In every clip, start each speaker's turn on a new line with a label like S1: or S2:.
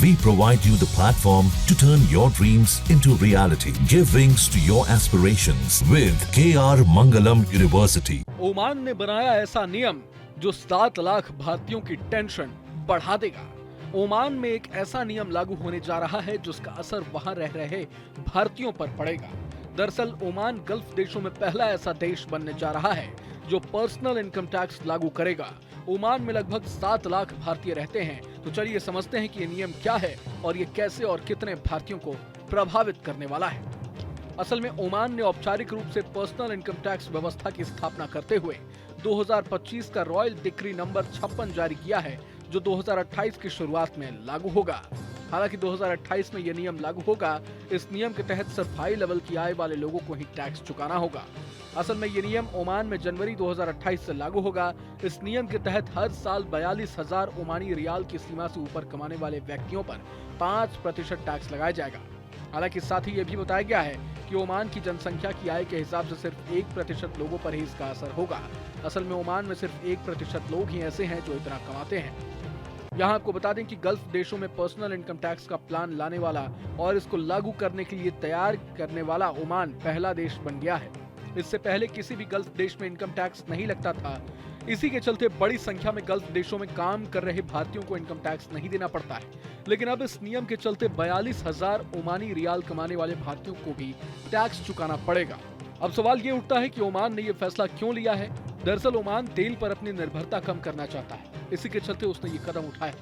S1: We provide you the platform to turn your dreams into reality. Give wings to your aspirations with KR Mangalam University.
S2: Oman ने बनाया ऐसा नियम जो 7 लाख भारतीयों की टेंशन बढ़ा देगा। ओमान में एक ऐसा नियम लागू होने जा रहा है जिसका असर वहां रह रहे भारतीयों पर पड़ेगा। दरअसल ओमान गल्फ देशों में पहला ऐसा देश बनने जा रहा है जो पर्सनल इनकम टैक्स लागू करेगा। ओमान में लगभग 7 लाख भारतीय रहते हैं, तो चलिए समझते हैं कि ये नियम क्या है और ये कैसे और कितने भारतीयों को प्रभावित करने वाला है। असल में ओमान ने औपचारिक रूप से पर्सनल इनकम टैक्स व्यवस्था की स्थापना करते हुए 2025 का रॉयल डिक्री नंबर 56 जारी किया है, जो 2028 की शुरुआत में लागू होगा। हालांकि 2028 में यह नियम लागू होगा। इस नियम के तहत सिर्फ हाई लेवल की आय वाले लोगों को ही टैक्स चुकाना होगा। असल में ये नियम ओमान में जनवरी 2028 से लागू होगा। इस नियम के तहत हर साल 42,000 ओमानी रियाल की सीमा से ऊपर कमाने वाले व्यक्तियों पर 5% टैक्स लगाया जाएगा। हालांकि साथ ही ये भी बताया गया है कि ओमान की जनसंख्या की आय के हिसाब से सिर्फ 1% लोगों पर ही इसका असर होगा। असल में ओमान में सिर्फ 1% लोग ही ऐसे हैं जो इतना कमाते हैं। यहाँ आपको बता दें कि गल्फ देशों में पर्सनल इनकम टैक्स का प्लान लाने वाला और इसको लागू करने के लिए तैयार करने वाला ओमान पहला देश बन गया है। इससे पहले किसी भी गल्फ देश में इनकम टैक्स नहीं लगता था। इसी के चलते बड़ी संख्या में गल्फ देशों में काम कर रहे भारतीयों को इनकम टैक्स नहीं देना पड़ता है। लेकिन अब इस नियम के चलते 42,000 ओमानी रियाल कमाने वाले भारतीयों को भी टैक्स चुकाना पड़ेगा। अब सवाल ये उठता है कि ओमान ने ये फैसला क्यों लिया है। दरअसल ओमान तेल पर अपनी निर्भरता कम करना चाहता है, इसी के चलते उसने ये कदम उठाया।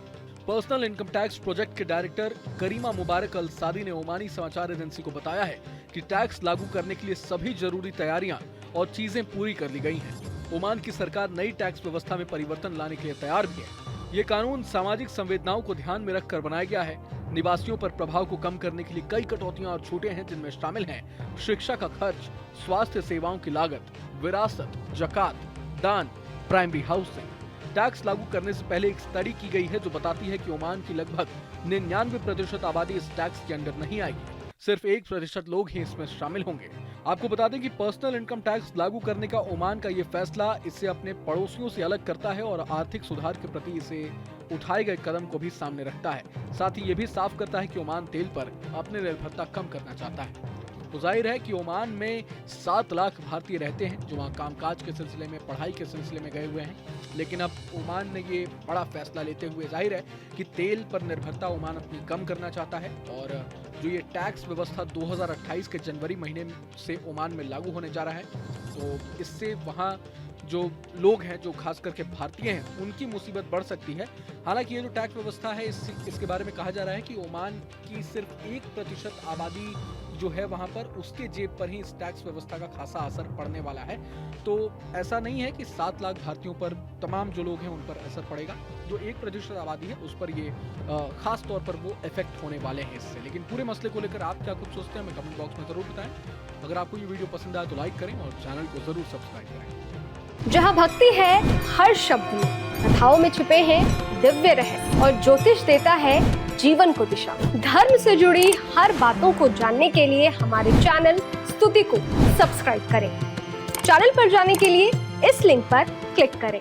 S2: पर्सनल इनकम टैक्स प्रोजेक्ट के डायरेक्टर करीमा मुबारक अल सादी ने ओमानी समाचार एजेंसी को बताया है कि टैक्स लागू करने के लिए सभी जरूरी तैयारियां और चीजें पूरी कर ली गई हैं। ओमान की सरकार नई टैक्स व्यवस्था में परिवर्तन लाने के लिए तैयार भी है। ये कानून सामाजिक संवेदनाओं को ध्यान में रखकर बनाया गया है। निवासियों पर प्रभाव को कम करने के लिए कई कटौतियां और छूटें हैं, जिनमें शामिल हैं शिक्षा का खर्च, स्वास्थ्य सेवाओं की लागत, विरासत, जकात, दान, प्राइमरी हाउसिंग। टैक्स लागू करने से पहले एक स्टडी की गई है जो बताती है कि ओमान की लगभग 99% आबादी इस टैक्स के अंडर नहीं आएगी। सिर्फ 1% लोग ही इसमें शामिल होंगे। आपको बता दें कि पर्सनल इनकम टैक्स लागू करने का ओमान का ये फैसला इसे अपने पड़ोसियों से अलग करता है और आर्थिक सुधार के प्रति इसे उठाए गए कदम को भी सामने रखता है। साथ ही ये भी साफ करता है कि ओमान तेल पर अपनी निर्भरता कम करना चाहता है। तो जाहिर है कि ओमान में 7 लाख भारतीय रहते हैं जो वहाँ कामकाज के सिलसिले में, पढ़ाई के सिलसिले में गए हुए हैं। लेकिन अब ओमान ने ये बड़ा फैसला लेते हुए जाहिर है कि तेल पर निर्भरता ओमान अपनी कम करना चाहता है। और जो ये टैक्स व्यवस्था 2028 के जनवरी महीने से ओमान में लागू होने जा रहा है, तो इससे वहाँ जो लोग हैं, जो खास करके भारतीय हैं, उनकी मुसीबत बढ़ सकती है। हालांकि ये जो टैक्स व्यवस्था है, इसके बारे में कहा जा रहा है कि ओमान की सिर्फ 1% आबादी जो है वहां पर, उसके जेब पर ही इस टैक्स व्यवस्था का खासा असर पड़ने वाला है। तो ऐसा नहीं है कि 7 लाख भारतीयों पर, तमाम जो लोग हैं उन पर असर पड़ेगा। जो 1% आबादी है उस पर ये खास तौर पर वो इफेक्ट होने वाले हैं इससे। लेकिन पूरे मसले को लेकर आप क्या कुछ सोचते हैं, हमें कमेंट बॉक्स में जरूर बताएं। अगर आपको ये वीडियो पसंद आए तो लाइक करें और चैनल को जरूर सब्सक्राइब करें।
S3: जहाँ भक्ति है हर शब्द में, कथाओं में छुपे हैं दिव्य रहस्य और ज्योतिष देता है जीवन को दिशा। धर्म से जुड़ी हर बातों को जानने के लिए हमारे चैनल स्तुति को सब्सक्राइब करें। चैनल पर जाने के लिए इस लिंक पर क्लिक करें।